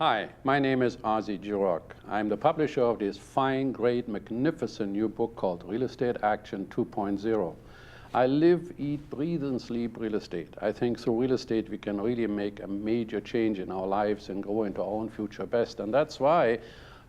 Hi, my name is Ozzie Jurock. I'm the publisher of this fine, great, magnificent new book called Real Estate Action 2.0. I live, eat, breathe, and sleep real estate. I think through real estate we can really make a major change in our lives and go into our own future best. And that's why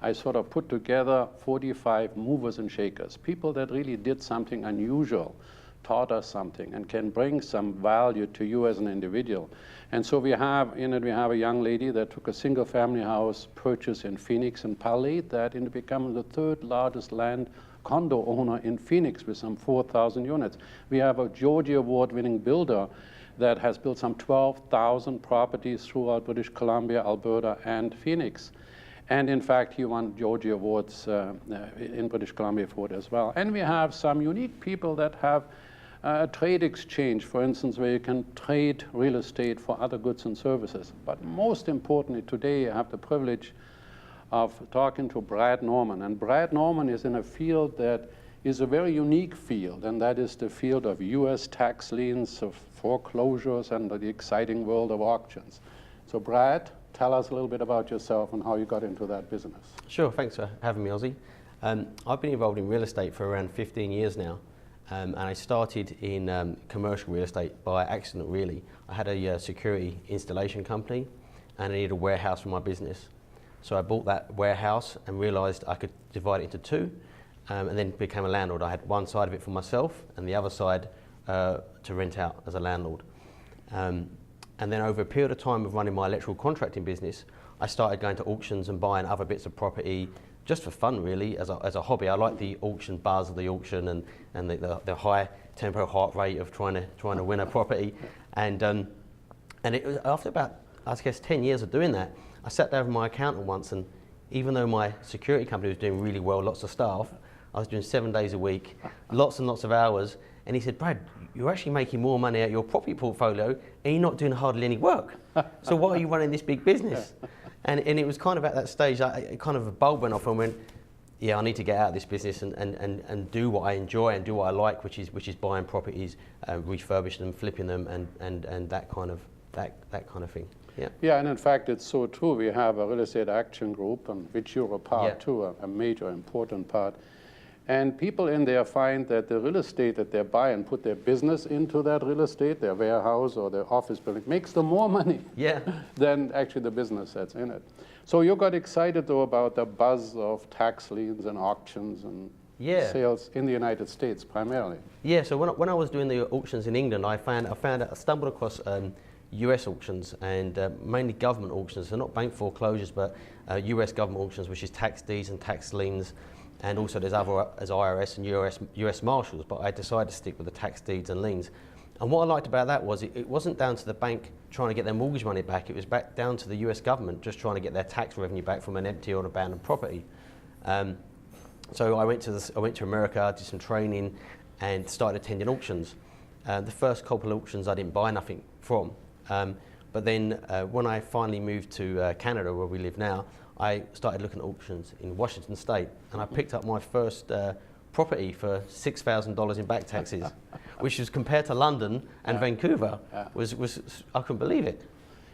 I sort of put together 45 movers and shakers, people that really did something unusual, taught us something, and can bring some value to you as an individual. And so we have a young lady that took a single family house purchase in Phoenix and parlayed that into becoming the third largest land condo owner in Phoenix with some 4,000 units. We have a Georgie Award winning builder that has built some 12,000 properties throughout British Columbia, Alberta, and Phoenix. And in fact, he won Georgie Awards in British Columbia for it as well. And we have some unique people that have a trade exchange, for instance, where you can trade real estate for other goods and services. But most importantly, today I have the privilege of talking to Brad Norman. And Brad Norman is in a field that is a very unique field, and that is the field of US tax liens, of foreclosures, and the exciting world of auctions. So Brad, tell us a little bit about yourself and how you got into that business. Sure, thanks for having me, Ozzie. I've been involved in real estate for around 15 years now. And I started in commercial real estate by accident, really. I had a security installation company and I needed a warehouse for my business. So I bought that warehouse and realised I could divide it into two, and then became a landlord. I had one side of it for myself and the other side to rent out as a landlord. And then over a period of time of running my electrical contracting business, I started going to auctions and buying other bits of property, just for fun, really, as a hobby. I like the auction buzz of the auction and the high tempo heart rate of trying to win a property. And it was after about, I guess, 10 years of doing that, I sat down with my accountant once, and even though my security company was doing really well, lots of staff, I was doing 7 days a week, lots and lots of hours, and he said, "Brad, you're actually making more money at your property portfolio and you're not doing hardly any work. So why are you running this big business?" And it was kind of at that stage, kind of a bulb went off and went, yeah, I need to get out of this business and do what I enjoy and do what I like, which is buying properties, refurbishing them, flipping them, and that kind of thing. Yeah. Yeah, and in fact, it's so true. We have a real estate action group, and which you're a part too, a major important part. And people in there find that the real estate that they buy and put their business into that real estate, their warehouse or their office building, makes them more money than actually the business that's in it. So you got excited, though, about the buzz of tax liens and auctions and sales in the United States primarily. Yeah, so when I was doing the auctions in England, I stumbled across US auctions and mainly government auctions, so not bank foreclosures, but US government auctions, which is tax deeds and tax liens. And also there's other as IRS and US Marshals, but I decided to stick with the tax deeds and liens. And what I liked about that was it wasn't down to the bank trying to get their mortgage money back, it was back down to the US government just trying to get their tax revenue back from an empty or an abandoned property. So I went to America, did some training and started attending auctions. The first couple of auctions I didn't buy nothing from, but then when I finally moved to Canada, where we live now, I started looking at auctions in Washington State, and I picked up my first property for $6,000 in back taxes, which was compared to London and Vancouver, was I couldn't believe it.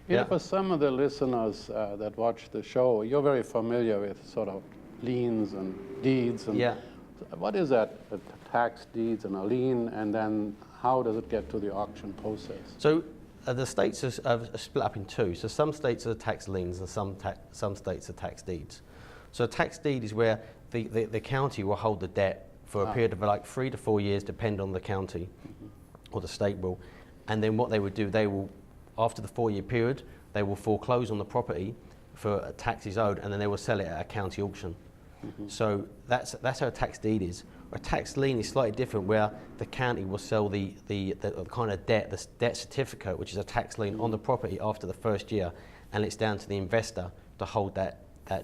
You know, for some of the listeners that watch the show, you're very familiar with sort of liens and deeds. And what is that, a tax deeds and a lien, and then how does it get to the auction process? So the states are split up in two. So some states are tax liens and some states are tax deeds. So a tax deed is where the county will hold the debt for a period of like 3 to 4 years, depend on the county or the state will. And then what they would do, they will, after the 4-year period, they will foreclose on the property for taxes owed, and then they will sell it at a county auction. So that's how a tax deed is. A tax lien is slightly different, where the county will sell the kind of debt, the debt certificate, which is a tax lien on the property after the first year, and it's down to the investor to hold that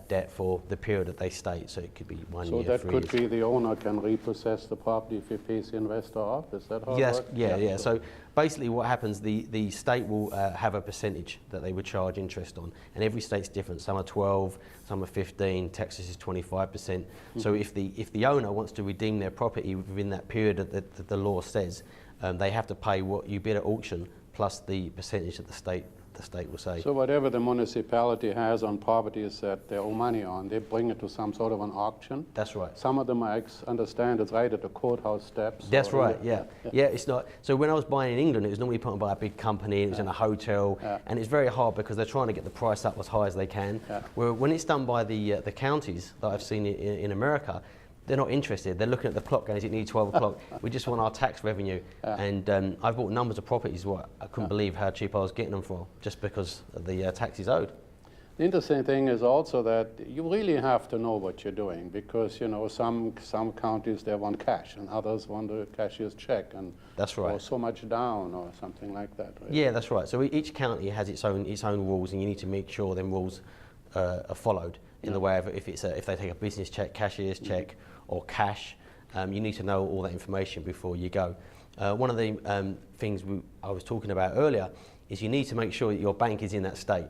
debt for the period that they state. So it could be 1 year, 3 years. So that could be the owner can repossess the property if he pays the investor off? Is that how it works? Yeah. So basically what happens, the state will have a percentage that they would charge interest on, and every state's different. Some are 12, some are 15, Texas is 25%. So if the owner wants to redeem their property within that period that the law says, they have to pay what you bid at auction plus the percentage that the state the state will say. So whatever the municipality has on properties that they owe money on, they bring it to some sort of an auction. That's right. Some of them, I understand, it's right at the courthouse steps. That's right, yeah. Yeah, it's not. So when I was buying in England, it was normally put on by a big company, it was in a hotel, and it's very hard because they're trying to get the price up as high as they can. Where when it's done by the counties that I've seen in America, they're not interested. They're looking at the clock going, is it nearly 12 o'clock? We just want our tax revenue. And I've bought numbers of properties where I couldn't believe how cheap I was getting them for, just because of the taxes owed. The interesting thing is also that you really have to know what you're doing, because you know some counties they want cash and others want a cashier's check, and that's right, or so much down or something like that. Right? Yeah, that's right. So each county has its own rules, and you need to make sure them rules are followed in the way of if they take a business check, cashier's check, or cash. You need to know all that information before you go. One of the things I was talking about earlier is you need to make sure that your bank is in that state.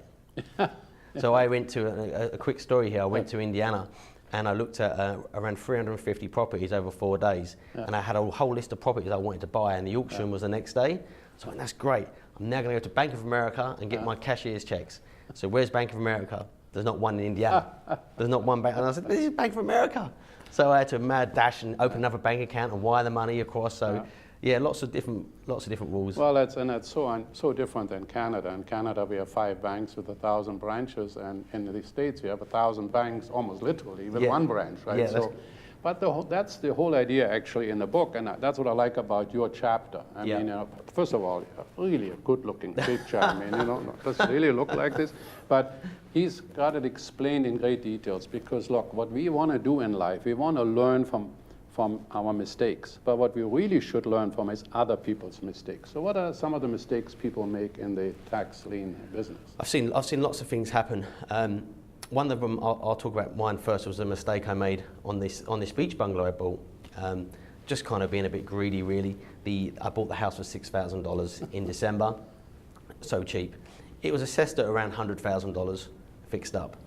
So I went to a quick story here. I went to Indiana and I looked at around 350 properties over 4 days, and I had a whole list of properties I wanted to buy, and the auction was the next day. So I went, that's great. I'm now going to go to Bank of America and get my cashier's checks. So where's Bank of America? There's not one in Indiana. There's not one bank. And I said, this is Bank of America. So I had to mad dash and open another bank account and wire the money across. So yeah, lots of different rules. Well, it's so different than Canada. In Canada, we have 5 banks with 1,000 branches, and in the States, we have 1,000 banks, almost literally, with one branch, right? Yeah, so, but that's the whole idea, actually, in the book, and that's what I like about your chapter. I mean, first of all, really a good-looking picture. I mean, does it really look like this? But he's got it explained in great details, because, look, what we want to do in life, we want to learn from our mistakes. But what we really should learn from is other people's mistakes. So what are some of the mistakes people make in the tax lien business? I've seen lots of things happen. One of them, I'll talk about mine first, was a mistake I made on this beach bungalow I bought. Just kind of being a bit greedy, really. I bought the house for $6,000 in December, so cheap. It was assessed at around $100,000 fixed up.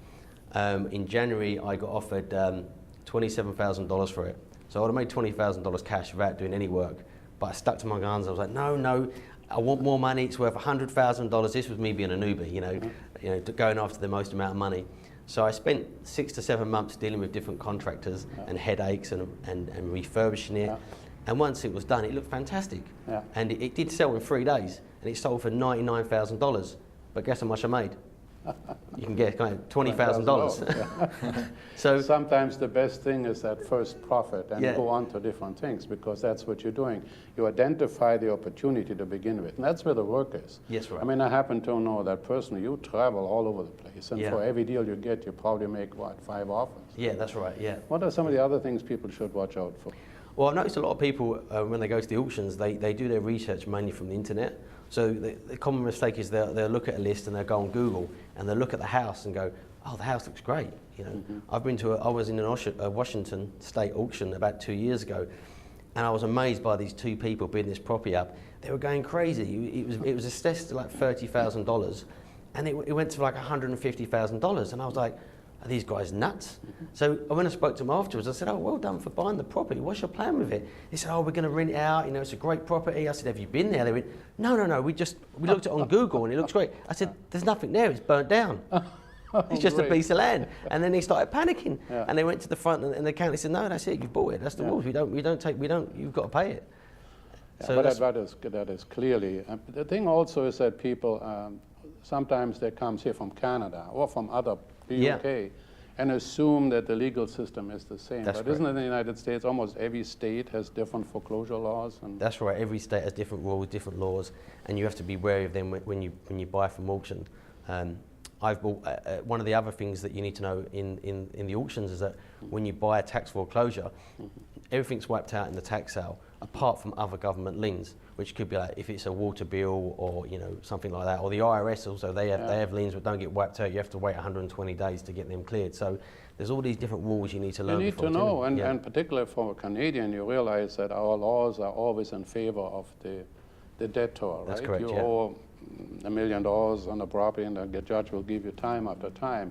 In January, I got offered $27,000 for it. So I would have made $20,000 cash without doing any work. But I stuck to my guns. I was like, no, I want more money. It's worth $100,000. This was me being an Uber, going after the most amount of money. So I spent 6 to 7 months dealing with different contractors and headaches and refurbishing it. And once it was done, it looked fantastic. And it did sell in 3 days. And it sold for $99,000. But guess how much I made? You can get kind of $20,000. So sometimes the best thing is that first profit, and go on to different things, because that's what you're doing. You identify the opportunity to begin with, and that's where the work is. Yes, right. I mean, I happen to know that personally. You travel all over the place, and for every deal you get, you probably make, what, 5 offers? Yeah, that's right, yeah. What are some of the other things people should watch out for? Well, I've noticed a lot of people, when they go to the auctions, they do their research mainly from the internet. So the common mistake is they'll look at a list and they'll go on Google and they'll look at the house and go, oh, the house looks great. I was in a Washington state auction about 2 years ago, and I was amazed by these 2 people bidding this property up. They were going crazy. It was assessed to like $30,000, and it went to like $150,000, and I was like, are these guys nuts? So when I spoke to them afterwards, I said, oh, well done for buying the property. What's your plan with it? They said, oh, we're going to rent it out. It's a great property. I said, have you been there? They went, no. We looked at it on Google and it looks great. I said, there's nothing there. It's burnt down. It's just a piece of land. And then they started panicking. And they went to the front and the county said, no, that's it. You've bought it. That's the rules. You've got to pay it. So but that is clearly. The thing also is that people, sometimes they come here from Canada or from other the UK, and assume that the legal system is the same. But isn't it in the United States, almost every state has different foreclosure laws? That's right, every state has different rules, different laws, and you have to be wary of them when you buy from auction. I've bought, one of the other things that you need to know in the auctions is that when you buy a tax foreclosure, everything's wiped out in the tax sale, apart from other government liens, which could be like if it's a water bill or something like that, or the IRS also, they have liens that don't get wiped out. You have to wait 120 days to get them cleared. So there's all these different rules you need to learn. You need to know, and particularly for a Canadian, you realize that our laws are always in favor of the debtor, right? That's correct, you owe $1 million on a property, and the judge will give you time after time.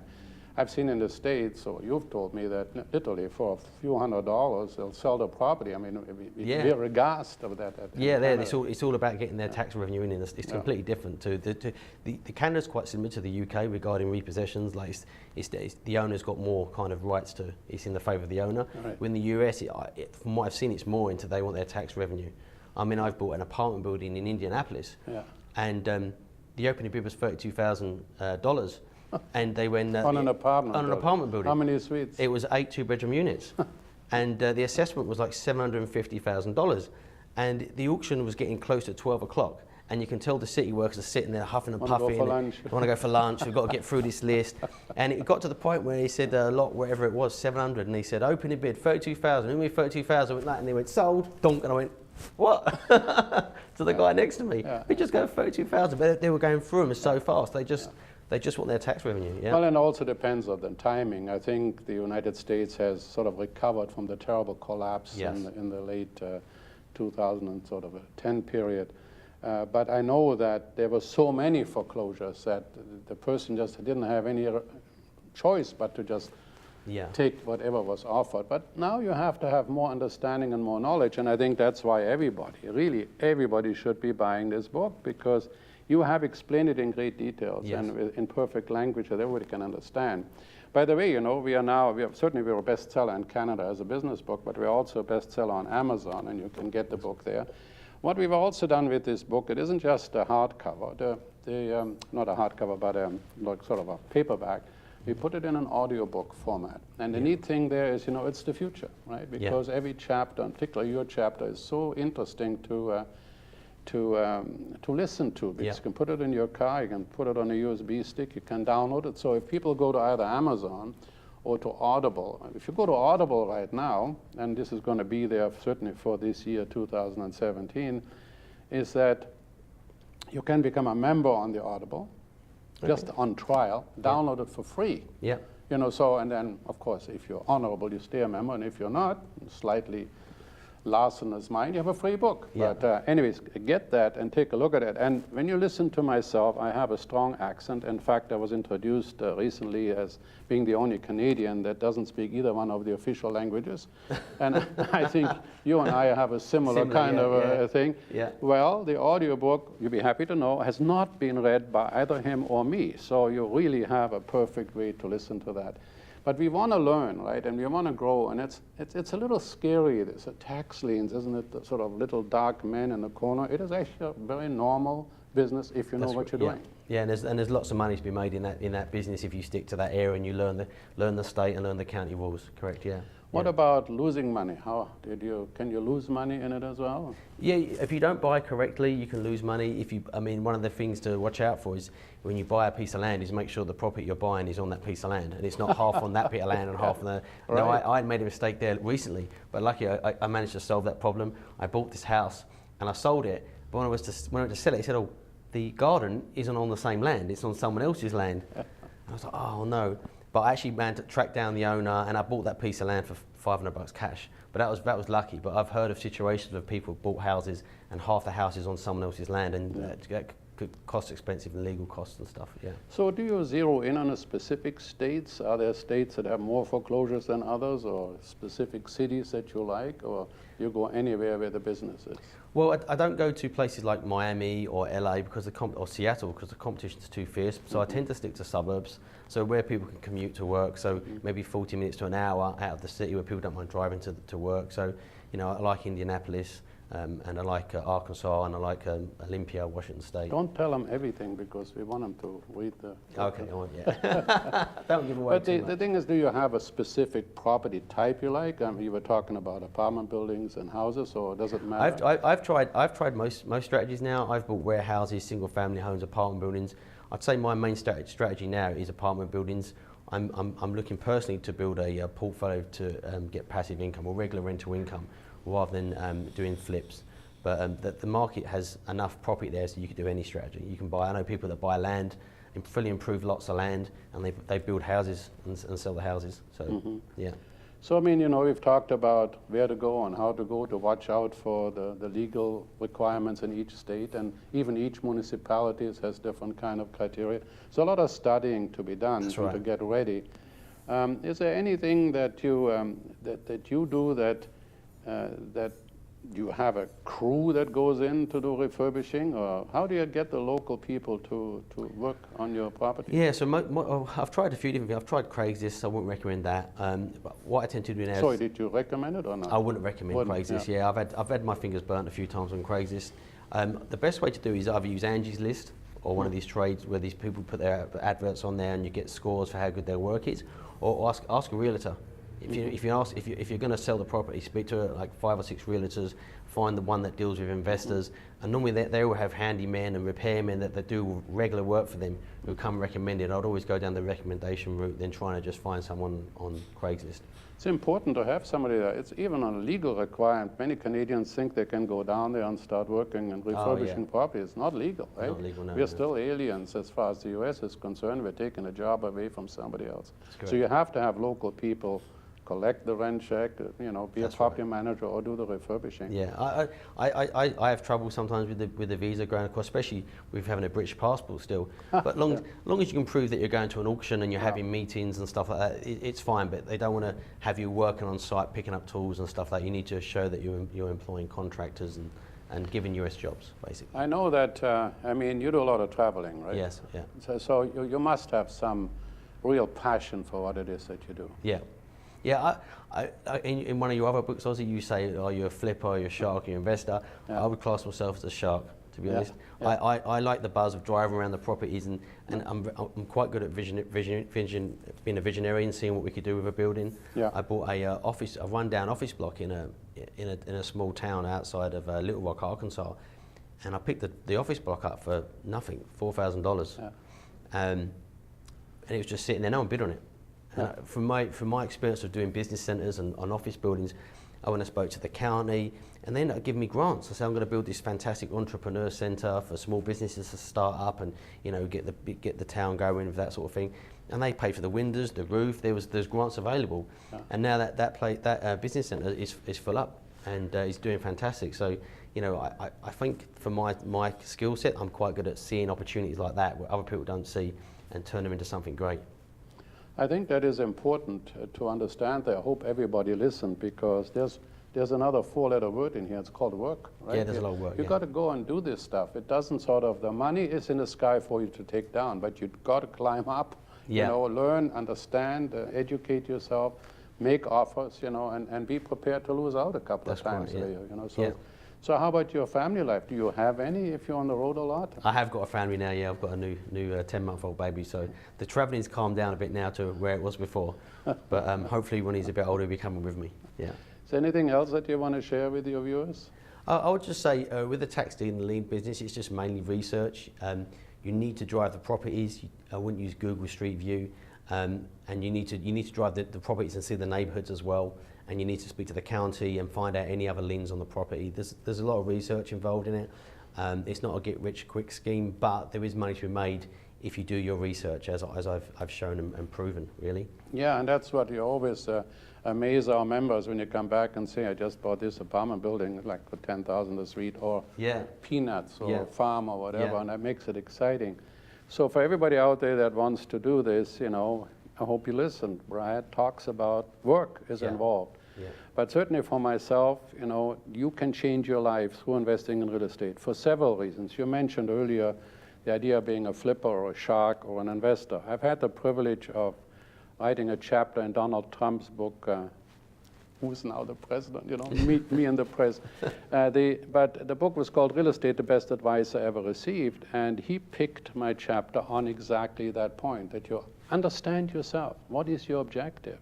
I've seen in the States, or you've told me that literally for a few $100s, they'll sell the property. I mean, we're aghast of that. It's all about getting their tax revenue in. It's completely different to the Canada's quite similar to the UK regarding repossessions. Like it's the owner's got more kind of rights to. It's in the favour of the owner. Right. In the US, from what I've seen, it's more into they want their tax revenue. I mean, I've bought an apartment building in Indianapolis, and the opening bid was $32,000. And they went on an apartment building. How many suites? It was 8 2-bedroom units, and the assessment was like $750,000, and the auction was getting close to 12 o'clock, and you can tell the city workers are sitting there huffing and puffing. They want to go for lunch. We've got to get through this list, and it got to the point where he said a lot, whatever it was, 700, and he said opening bid 32,000. Who made 32,000? Went that, and they went sold. Donk, and I went, what? To the guy next to me. We just go 32,000, but they were going through them so fast. They just want their tax revenue. Yeah. Well, and also depends on the timing. I think the United States has sort of recovered from the terrible collapse in the late 2010 period. But I know that there were so many foreclosures that the person just didn't have any choice but to just take whatever was offered. But now you have to have more understanding and more knowledge, and I think that's why really everybody should be buying this book, because you have explained it in great details and in perfect language that everybody can understand. By the way, you know, we're a bestseller in Canada as a business book, but we're also a bestseller on Amazon, and you can get the book there. What we've also done with this book, it isn't just a hardcover, not a hardcover, but like sort of a paperback. We put it in an audiobook format. And the neat thing there is, you know, it's the future, right? Because every chapter, and particularly your chapter, is so interesting to listen to, because you can put it in your car, you can put it on a USB stick, you can download it. So if people go to either Amazon or to Audible, if you go to Audible right now, and this is going to be there certainly for this year, 2017, is that you can become a member on the Audible, just on trial, download it for free. You know, so, and then, of course, if you're honorable, you stay a member, and if you're not, slightly larcenous mind, you have a free book. But anyways, get that and take a look at it. And when you listen to myself, I have a strong accent. In fact, I was introduced recently as being the only Canadian that doesn't speak either one of the official languages. And I think you and I have a similar kind of thing. Well, the audiobook, you'll be happy to know, has not been read by either him or me. So you really have a perfect way to listen to that. But we want to learn, right? And we want to grow. And it's a little scary, this tax liens, isn't it? The sort of little dark man in the corner. It is actually a very normal business if you know what you're doing. Yeah, and there's lots of money to be made in that business if you stick to that area and you learn the state and learn the county rules. Correct? Yeah. What about losing money? Can you lose money in it as well? Yeah, if you don't buy correctly, you can lose money. One of the things to watch out for is when you buy a piece of land is make sure the property you're buying is on that piece of land, and it's not half on that bit of land and half on the. Right. No, I made a mistake there recently, but luckily I managed to solve that problem. I bought this house and I sold it, but when I went to sell it, he said, "Oh, the garden isn't on the same land; it's on someone else's land." I was like, "Oh no." But I actually managed to track down the owner, and I bought that piece of land for $500 cash. But that was lucky. But I've heard of situations where people bought houses and half the house is on someone else's land, and that could cost expensive and legal costs and stuff. Yeah. So do you zero in on a specific states? Are there states that have more foreclosures than others, or specific cities that you like, or you go anywhere where the business is? Well, I don't go to places like Miami or LA or Seattle because the competition's too fierce. So I tend to stick to suburbs, so where people can commute to work. So maybe 40 minutes to an hour out of the city where people don't mind driving to work. So, you know, I like Indianapolis, and I like Arkansas, and I like Olympia, Washington State. Don't tell them everything because we want them to read the... Okay, don't give away too much. The thing is, do you have a specific property type you like? You were talking about apartment buildings and houses, or does it matter? I've tried most strategies now. I've bought warehouses, single family homes, apartment buildings. I'd say my main strategy now is apartment buildings. I'm looking personally to build a portfolio to get passive income or regular rental income, rather than doing flips. But the market has enough property there, so you could do any strategy. You can buy, I know people that buy land, fully improved lots of land, and they build houses and sell the houses. So, yeah. So, I mean, you know, we've talked about where to go and how to go to watch out for the legal requirements in each state, and even each municipality has different kind of criteria. So a lot of studying to be done to get ready. Is there anything that you that you do that you have a crew that goes in to do refurbishing, or how do you get the local people to work on your property? Yeah, so I've tried a few different things. I've tried Craigslist, I wouldn't recommend that. But what I tend to do now Sorry, did you recommend it or not? I wouldn't recommend Craigslist, yeah. I've had my fingers burnt a few times on Craigslist. The best way to do is either use Angie's List or one of these trades where these people put their adverts on there and you get scores for how good their work is, or ask a realtor. If you're going to sell the property, speak to like 5 or 6 realtors, find the one that deals with investors, and normally they all have handymen and repairmen that do regular work for them who come recommended. I'd always go down the recommendation route than trying to just find someone on Craigslist. It's important to have somebody there. It's even a legal requirement. Many Canadians think they can go down there and start working and refurbishing property. It's not legal, right? Not legal, no. We're still aliens as far as the U.S. is concerned. We're taking a job away from somebody else. So you have to have local people collect the rent check, be a property manager or do the refurbishing. Yeah, I have trouble sometimes with the visa going across, especially with having a British passport still. But long as you can prove that you're going to an auction and you're having meetings and stuff like that, it's fine. But they don't want to have you working on site, picking up tools and stuff like that. You need to show that you're employing contractors and giving US jobs, basically. I know that, you do a lot of traveling, right? Yes, yeah. So you must have some real passion for what it is that you do. Yeah. Yeah, in one of your other books, Ozzie, you say, are you a flipper, are you a shark, are you an investor? Yeah. I would class myself as a shark, to be honest. Yeah. I like the buzz of driving around the properties, and I'm quite good at being a visionary and seeing what we could do with a building. Yeah. I bought a rundown office block in a small town outside of Little Rock, Arkansas, and I picked the office block up for nothing, $4,000, and it was just sitting there. No one bid on it. From my experience of doing business centres and on office buildings, I went and spoke to the county, and they ended up giving me grants. I said, I'm going to build this fantastic entrepreneur centre for small businesses to start up and get the town going with that sort of thing. And they paid for the windows, the roof. There's grants available, and now that business centre is full up and is doing fantastic. So I think for my skill set, I'm quite good at seeing opportunities like that where other people don't see and turn them into something great. I think that is important to understand. I hope everybody listened, because there's another 4-letter word in here. It's called work, right? Yeah, there's a lot of work. You've got to go and do this stuff. It doesn't the money is in the sky for you to take down, but you've got to climb up, learn, understand, educate yourself, make offers, and be prepared to lose out a couple of times a year, So how about your family life? Do you have any if you're on the road a lot? I have got a family now, yeah. I've got a new 10-month-old baby, so the travelling's calmed down a bit now to where it was before. But hopefully when he's a bit older, he'll be coming with me, yeah. Is there anything else that you want to share with your viewers? I would just say with the tax deed and the lien business, it's just mainly research. You need to drive the properties. I wouldn't use Google Street View. And you need to drive the properties and see the neighbourhoods as well. And you need to speak to the county and find out any other liens on the property. There's a lot of research involved in it. It's not a get-rich-quick scheme, but there is money to be made if you do your research, as I've shown and proven, really. Yeah, and that's what you always amaze our members when you come back and say, I just bought this apartment building like for $10,000 a suite, or peanuts, or a farm, or whatever, and that makes it exciting. So for everybody out there that wants to do this, I hope you listen. Brad talks about work is involved. Yeah. But certainly for myself, you can change your life through investing in real estate for several reasons. You mentioned earlier the idea of being a flipper or a shark or an investor. I've had the privilege of writing a chapter in Donald Trump's book, Who's Now the President, me and the press. But the book was called Real Estate, the Best Advice I Ever Received, and he picked my chapter on exactly that point, that you understand yourself. What is your objective?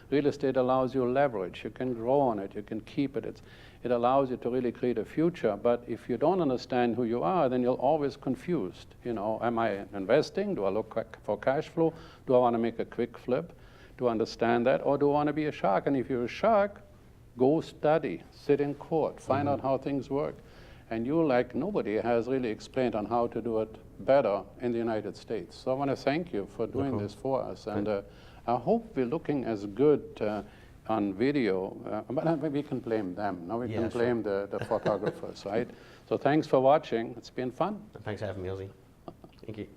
Real estate allows you leverage. You can grow on it. You can keep it. It allows you to really create a future. But if you don't understand who you are, then you're always confused. Am I investing? Do I look for cash flow? Do I want to make a quick flip? Do I understand that? Or do I want to be a shark? And if you're a shark, go study, sit in court, find out how things work. And you, like nobody, has really explained on how to do it better in the United States. So I want to thank you for doing this for us. And I hope we're looking as good on video, but we can blame them. Now we can blame the photographers, right? So thanks for watching. It's been fun. Thanks for having me, Ozzie. Thank you.